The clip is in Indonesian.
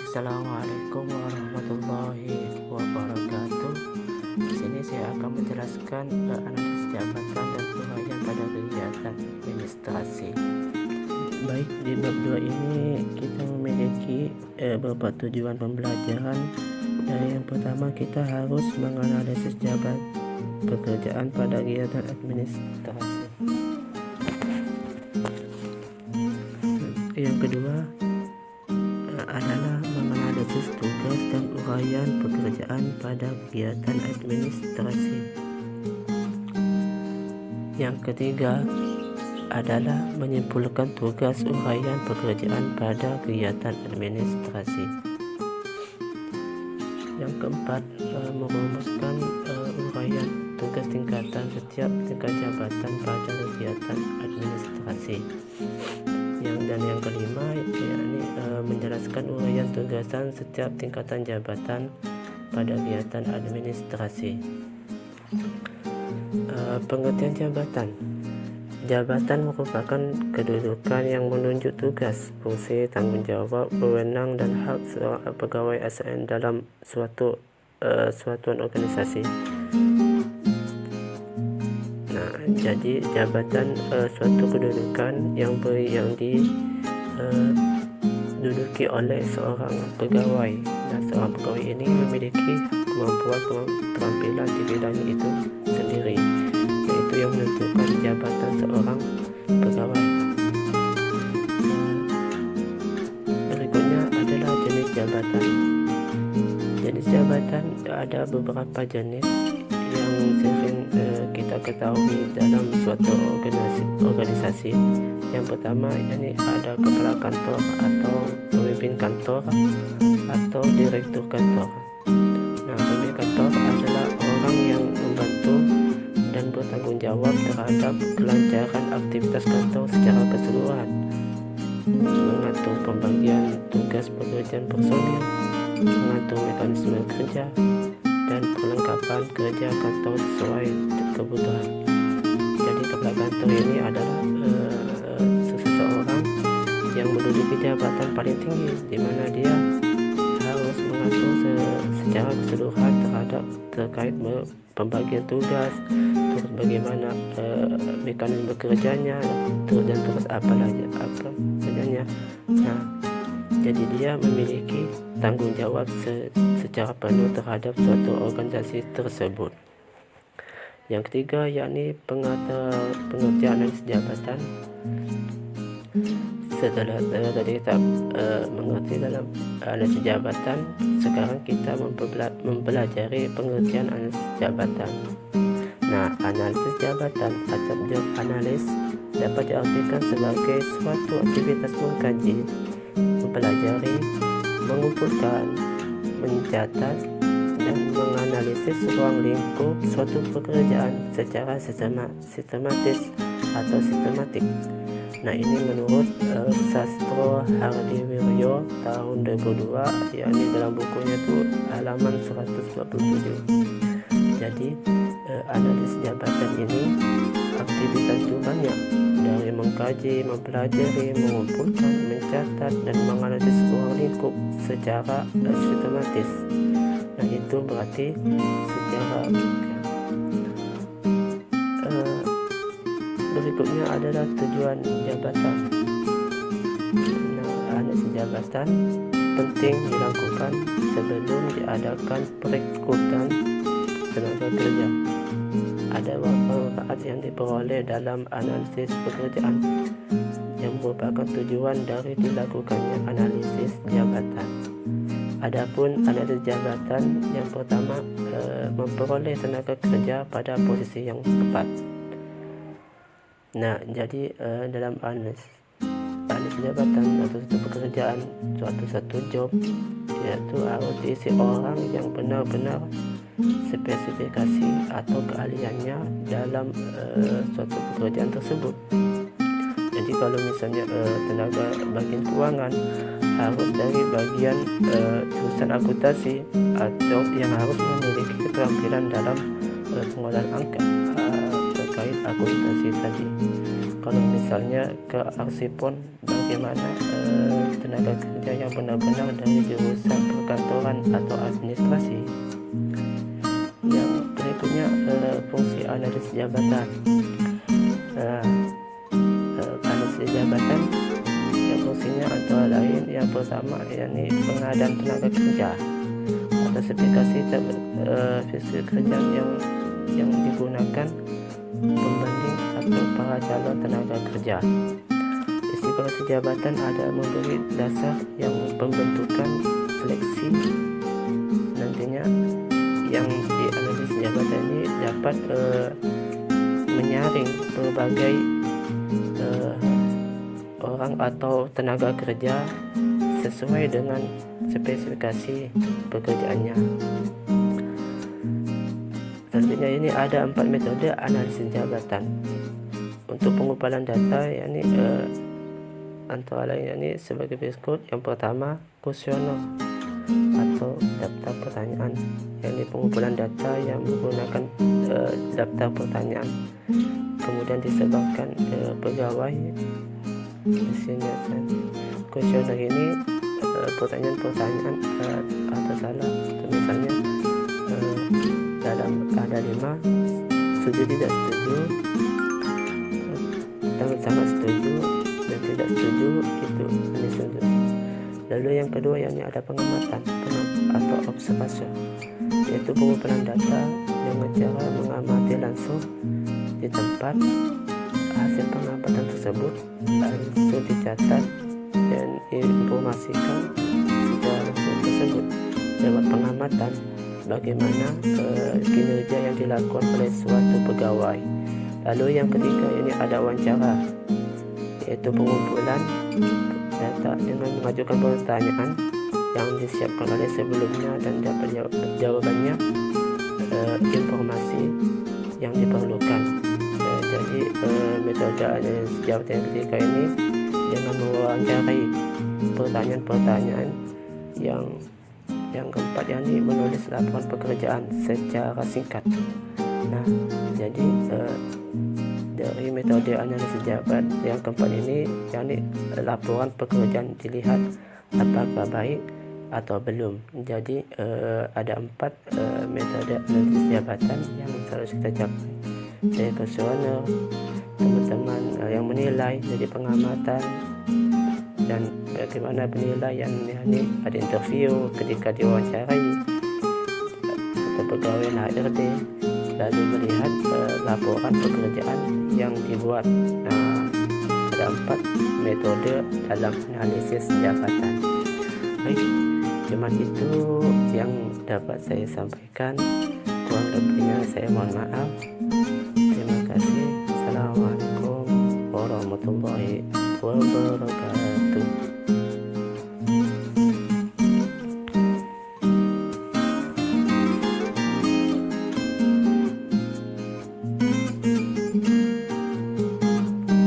Assalamualaikum warahmatullahi wabarakatuh. Di sini saya akan menjelaskan analisis jabatan dan uraian pada kegiatan administrasi. Baik, di bab 2 ini kita memiliki beberapa tujuan pembelajaran. Yang pertama, kita harus menganalisis jabatan pekerjaan pada kegiatan administrasi. Yang kedua adalah menganalisis tugas dan uraian pekerjaan pada kegiatan administrasi. Yang ketiga adalah menyimpulkan tugas uraian pekerjaan pada kegiatan administrasi. Yang keempat, merumuskan uraian tugas tingkatan setiap tingkat jabatan pada kegiatan administrasi. Yang kelima, yakni menjelaskan uraian tugasan setiap tingkatan jabatan pada kegiatan administrasi. Pengertian jabatan. Jabatan merupakan kedudukan yang menunjuk tugas, fungsi, tanggung jawab, wewenang, dan hak seorang pegawai ASN dalam suatu suatuan organisasi. Jadi jabatan suatu kedudukan yang diduduki oleh seorang pegawai. Seorang pegawai ini memiliki kemampuan keterampilan di bidangnya itu sendiri, yaitu yang menentukan jabatan seorang pegawai. Berikutnya adalah jenis jabatan. Jenis jabatan ada beberapa jenis yang sering kita ketahui dalam suatu organisasi. Yang pertama, ini ada kepala kantor atau pemimpin kantor atau direktur kantor. Pemimpin kantor adalah orang yang membantu dan bertanggung jawab terhadap kelancaran aktivitas kantor secara keseluruhan, mengatur pembagian tugas pekerjaan personil, mengatur mekanisme kerja, dan perlengkapan kerja kantor sesuai kebutuhan. Jadi kepala kantor ini adalah seseorang yang menduduki jabatan paling tinggi, di mana dia harus mengatur secara keseluruhan terkait pembagian tugas, terus bagaimana mekanisme kerjanya, dan terus apa kerjanya. Jadi dia memiliki tanggung jawab secara penuh terhadap suatu organisasi tersebut. Yang ketiga, yakni pengertian analisis jabatan. Setelah tadi kita mengerti dalam analisis jabatan, sekarang kita mempelajari pengertian analisis jabatan. Analisis jabatan atau job analysis dapat diartikan sebagai suatu aktivitas mengkaji, mempelajari, mengumpulkan, mencatat, dan menganalisis ruang lingkup suatu pekerjaan secara sistematis atau sistematik. Ini menurut Sastro Hardiwiryo tahun 2002, yakni dalam bukunya itu halaman 147. Jadi analisis jabatan ini aktivitas itu banyak, dari mengkaji, mempelajari, mengumpulkan, mencatat, dan menganalisis ruang lingkup secara sistematis. Itu berarti secara berikutnya adalah tujuan jabatan. Analisis jabatan penting dilakukan sebelum diadakan perekrutan tenaga kerja. Ada manfaat yang diperoleh dalam analisis pekerjaan yang merupakan tujuan dari dilakukannya analisis jabatan. Adapun analisis jabatan yang pertama, memperoleh tenaga kerja pada posisi yang tepat. Jadi dalam analisis jabatan atau suatu pekerjaan, suatu job, yaitu harus diisi orang yang benar-benar spesifikasi atau keahliannya dalam suatu pekerjaan tersebut. Jadi kalau misalnya tenaga bagian keuangan harus dari bagian jurusan akuntansi atau yang harus memiliki keterampilan dalam pengolahan angka terkait akuntansi tadi. kalau misalnya ke Arsipon, bagaimana tenaga kerja yang benar-benar dari jurusan perkantoran atau administrasi. Yang berikutnya fungsi analis jabatan. Analis jabatan yang fungsinya antara lain yang pertama yakni pengadaan tenaga kerja atau spesifikasi kerja yang digunakan pembanding atau para calon tenaga kerja. Spesifikasi jabatan ada memberi dasar yang pembentukan seleksi nantinya. Yang dianalisis jabatan ini dapat menyaring berbagai orang atau tenaga kerja sesuai dengan spesifikasi pekerjaannya. Tentunya ini ada 4 metode analisis jabatan. Untuk pengumpulan data yakni antara lain yakni sebagai berikut. Yang pertama, kuesioner atau daftar pertanyaan, yakni pengumpulan data yang menggunakan daftar pertanyaan kemudian disebarkan pegawai. Di sini kuesioner ini pertanyaan-pertanyaan atau salah, misalnya dalam ada 5, setuju tidak setuju, sangat setuju dan tidak setuju, itu setuju. Lalu yang kedua yakni ada pengamatan atau observasi, yaitu pengumpulan data dengan cara mengamati langsung di tempat. Hasil pengamatan tersebut langsung dicatat dan informasikan secara langsung tersebut lewat pengamatan bagaimana kinerja yang dilakukan oleh suatu pegawai. Lalu yang ketiga ini ada wawancara, yaitu pengumpulan data dengan mengajukan pertanyaan yang disiapkan oleh sebelumnya dan dapat jawabannya informasi yang diperlukan. Jadi metode analisis jabatan yang ketiga ini dengan mewawancarai pertanyaan-pertanyaan. Yang keempat yakni menulis laporan pekerjaan secara singkat. Nah, jadi dari metode analisis jabatan yang keempat ini yakni laporan pekerjaan dilihat apakah baik atau belum. Jadi ada 4 metode analisis jabatan yang harus kita capai. Dari kuesioner, teman-teman yang menilai, jadi pengamatan, dan bagaimana penilaian, yakni ada interview ketika diwawancarai atau pegawai HRD, lalu melihat laporan pekerjaan yang dibuat. Nah, ada 4 metode dalam analisis jabatan. Baik, cuma itu yang dapat saya sampaikan, kurang lebihnya saya mohon maaf.